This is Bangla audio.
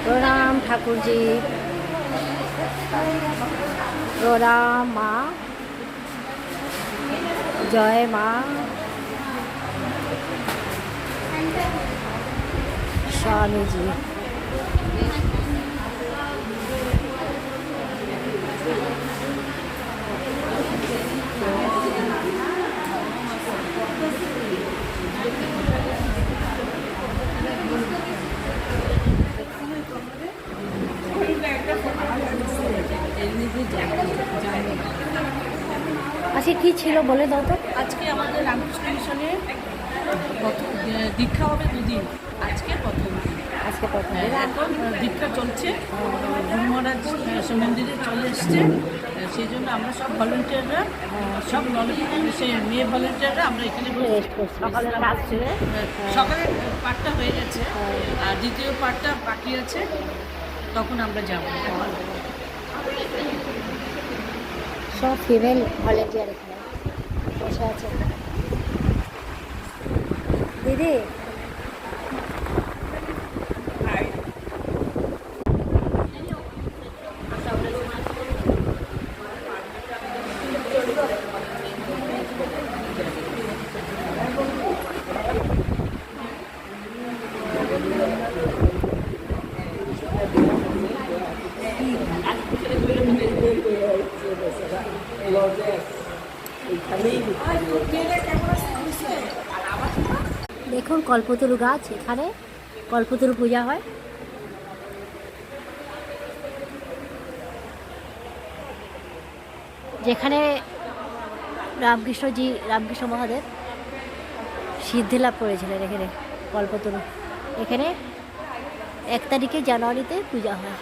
प्रणाम ठाकुर जी। प्रणाम माँ। जय माँ। स्वामी जी। আচ্ছা কি ছিল বলে দাও তো। আজকে আমাদের রামকৃষ্ণ মিশনে দীক্ষা হবে দুদিন। আজকে প্রথম দিন। আজকে প্রথম এখন দীক্ষা চলছে, গুরু মহারাজ মন্দিরে চলে এসছে। সেই জন্য আমরা সব ভলেন্টিয়াররা, সব সেই মেয়ে ভলেন্টিয়াররা আমরা এখানে সকালের কাজ ছেড়ে সকালের পার্টটা হয়ে গেছে, আর দ্বিতীয় পার্টটা বাকি আছে, তখন আমরা যাবো। সব ফিমেল ভলেন্টিয়ার এখানে বসে আছে। দিদি দেখুন কল্পতরু গাছ, এখানে কল্পতরু পূজা হয়। যেখানে রামকৃষ্ণ মহাদেব সিদ্ধি লাভ করেছিলেন, এখানে কল্পতরু। এখানে 1 তারিখে জানুয়ারিতে পূজা হয়।